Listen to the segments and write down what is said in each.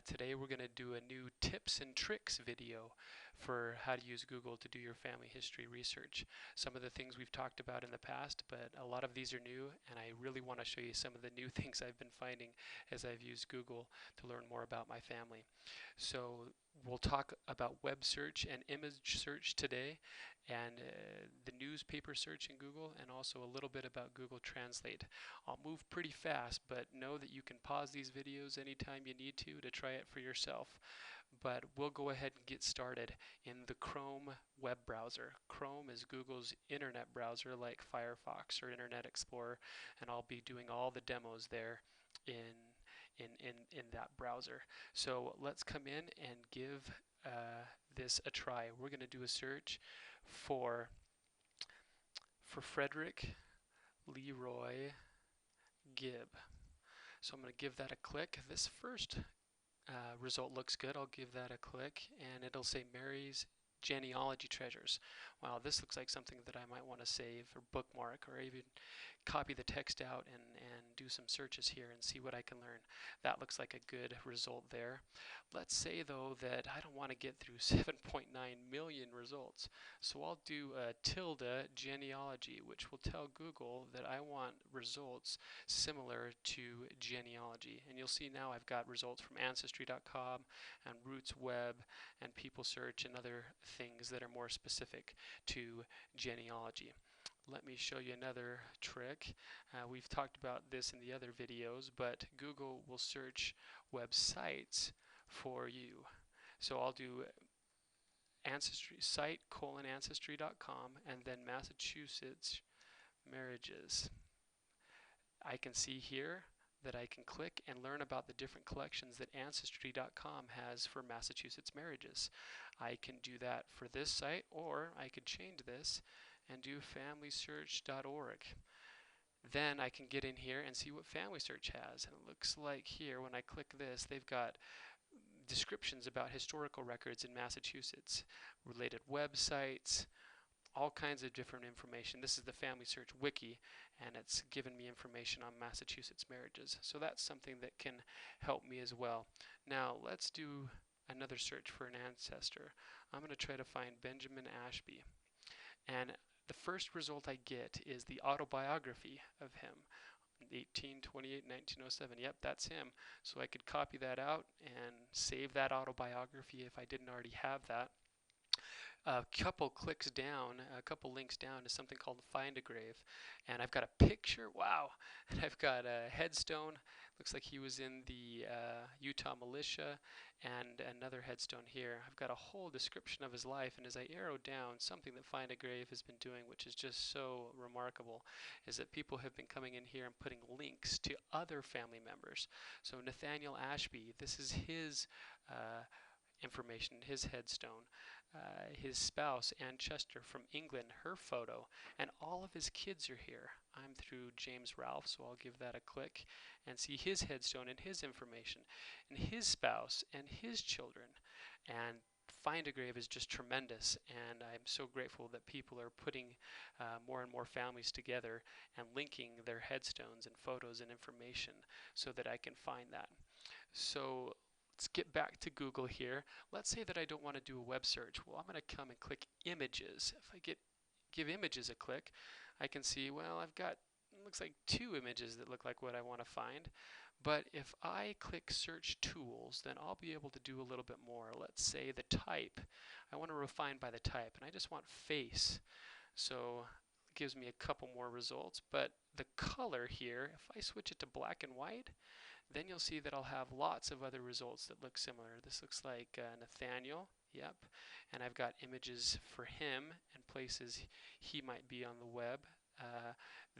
Today we're going to do a new tips and tricks video for how to use Google to do your family history research. Some of the things we've talked about in the past, but a lot of these are new, and I really want to show you some of the new things I've been finding as I've used Google to learn more about my family. So we'll talk about web search and image search today, and the newspaper search in Google, and also a little bit about Google Translate. I'll move pretty fast, but know that you can pause these videos anytime you need to try it for yourself. But we'll go ahead and get started in the Chrome web browser. Chrome is Google's internet browser like Firefox or Internet Explorer, and I'll be doing all the demos there in that browser. So let's come in and give this a try. We're going to do a search for Frederick Leroy Gibb. So I'm going to give that a click. This first result looks good. I'll give that a click, and it'll say Mary's genealogy treasures. Wow, this looks like something that I might want to save or bookmark, or even copy the text out and do some searches here and see what I can learn. That looks like a good result there. Let's say though that I don't want to get through 7.9 million results, so I'll do a tilde genealogy, which will tell Google that I want results similar to genealogy. And you'll see now I've got results from Ancestry.com and Roots Web and People Search and other things that are more specific to genealogy. Let me show you another trick. We've talked about this in the other videos, but Google will search websites for you. So I'll do ancestry site ancestry.com and then Massachusetts marriages. I can see here that I can click and learn about the different collections that Ancestry.com has for Massachusetts marriages. I can do that for this site, or I could change this and do FamilySearch.org. Then I can get in here and see what Family Search has. And it looks like here when I click this, they've got descriptions about historical records in Massachusetts, related websites, all kinds of different information. This is the Family Search Wiki, and it's given me information on Massachusetts marriages. So that's something that can help me as well. Now let's do another search for an ancestor. I'm going to try to find Benjamin Ashby. And the first result I get is the autobiography of him, 1828-1907. Yep, that's him. So I could copy that out and save that autobiography if I didn't already have that. A couple clicks down, a couple links down is something called Find a Grave, and I've got a picture, wow, and I've got a headstone, looks like he was in the Utah militia, and another headstone here. I've got a whole description of his life, and as I arrow down, something that Find a Grave has been doing, which is just so remarkable, is that people have been coming in here and putting links to other family members. So Nathaniel Ashby, this is his information, his headstone. His spouse, Ann Chester from England, her photo, and all of his kids are here. I'm through James Ralph, so I'll give that a click and see his headstone and his information, and his spouse and his children. And Find a Grave is just tremendous, and I'm so grateful that people are putting more and more families together and linking their headstones and photos and information so that I can find that. So let's get back to Google here. Let's say that I don't want to do a web search. Well, I'm going to come and click images. If I give images a click, I can see, well, I've got, it looks like 2 images that look like what I want to find. But if I click search tools, then I'll be able to do a little bit more. Let's say the type. I want to refine by the type, and I just want face. So it gives me a couple more results. But the color here, if I switch it to black and white, then you'll see that I'll have lots of other results that look similar. This looks like Nathaniel, yep, and I've got images for him and places he might be on the web.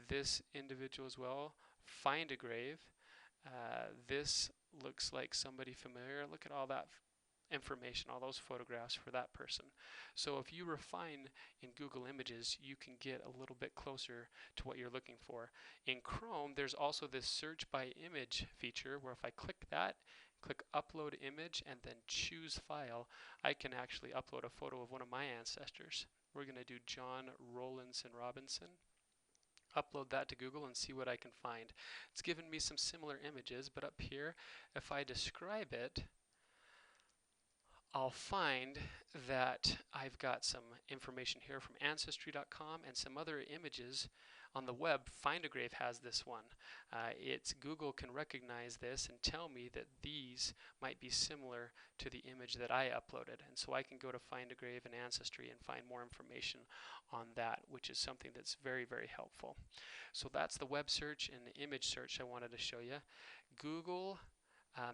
This individual as well, Find a Grave. This looks like somebody familiar. Look at all that information, all those photographs for that person. So if you refine in Google Images, you can get a little bit closer to what you're looking for. In Chrome, there's also this search by image feature where if I click that, click upload image and then choose file, I can actually upload a photo of one of my ancestors. We're going to do John Rowlandson Robinson. Upload that to Google and see what I can find. It's given me some similar images, but up here, if I describe it, I'll find that I've got some information here from Ancestry.com and some other images on the web. Find a Grave has this one. It's Google can recognize this and tell me that these might be similar to the image that I uploaded. And so I can go to Find a Grave in Ancestry and find more information on that, which is something that's very, very helpful. So that's the web search and the image search I wanted to show you. Google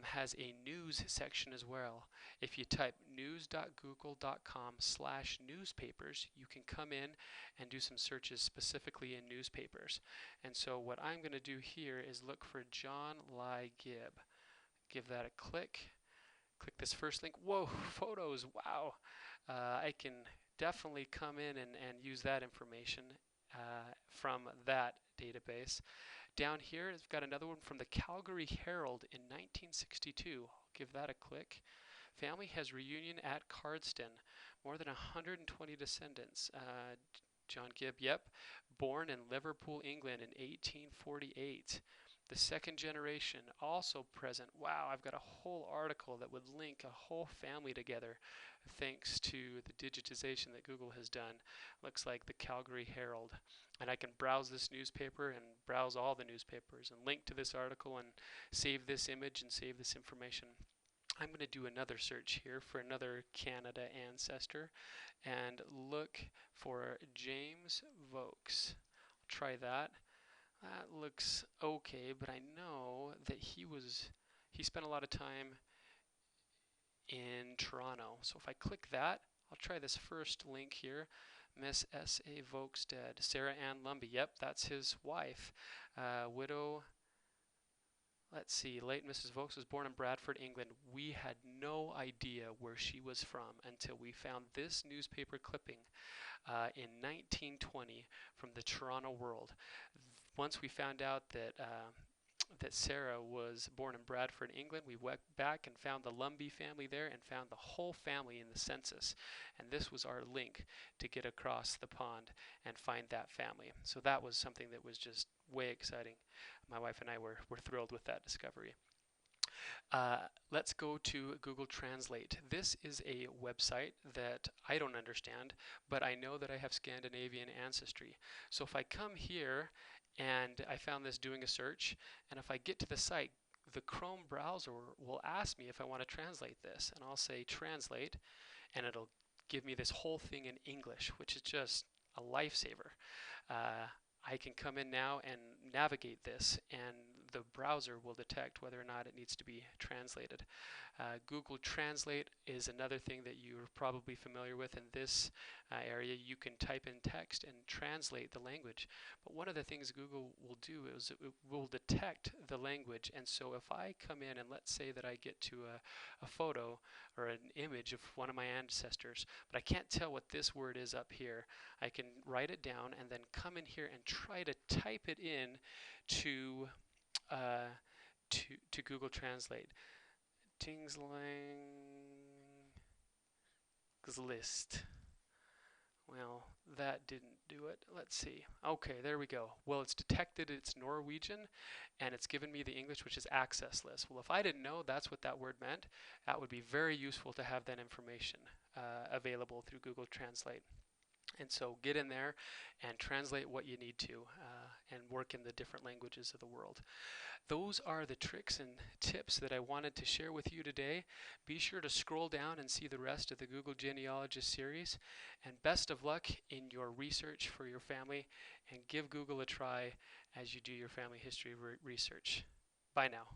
has a news section as well. If you type news.google.com/newspapers, you can come in and do some searches specifically in newspapers. And so what I'm going to do here is look for John Lai Gibb. Give that a click. Click this first link. Whoa, photos, wow. I can definitely come in and use that information from that database. Down here, I've got another one from the Calgary Herald in 1962. I'll give that a click. Family has reunion at Cardston. More than 120 descendants. John Gibb, yep. Born in Liverpool, England in 1848. The second generation also present. Wow, I've got a whole article that would link a whole family together thanks to the digitization that Google has done. Looks like the Calgary Herald. And I can browse this newspaper and browse all the newspapers and link to this article and save this image and save this information. I'm going to do another search here for another Canada ancestor and look for James Vokes. I'll try that. That looks okay, but I know that he spent a lot of time in Toronto. So if I click that, I'll try this first link here. Miss S.A. Vokestead, Sarah Ann Lumby. Yep, that's his wife. Widow, let's see, late Mrs. Vokes was born in Bradford, England. We had no idea where she was from until we found this newspaper clipping in 1920 from the Toronto World. Once we found out that that Sarah was born in Bradford, England, we went back and found the Lumby family there and found the whole family in the census. And this was our link to get across the pond and find that family. So that was something that was just way exciting. My wife and I were thrilled with that discovery. Let's go to Google Translate. This is a website that I don't understand, but I know that I have Scandinavian ancestry. So if I come here and I found this doing a search, and if I get to the site, the Chrome browser will ask me if I want to translate this, and I'll say translate, and it'll give me this whole thing in English, which is just a lifesaver. I can come in now and navigate this, and the browser will detect whether or not it needs to be translated. Google Translate is another thing that you're probably familiar with in this area. You can type in text and translate the language. But one of the things Google will do is it will detect the language. And so if I come in and let's say that I get to a photo or an image of one of my ancestors, but I can't tell what this word is up here, I can write it down and then come in here and try to type it in to Google Translate. Tingslang list. Well, that didn't do it. Let's see. Okay, there we go. Well, it's detected it's Norwegian, and it's given me the English, which is access list. Well, if I didn't know that's what that word meant, that would be very useful to have that information available through Google Translate. And so get in there and translate what you need to and work in the different languages of the world. Those are the tricks and tips that I wanted to share with you today. Be sure to scroll down and see the rest of the Google Genealogist series. And best of luck in your research for your family, and give Google a try as you do your family history research. Bye now.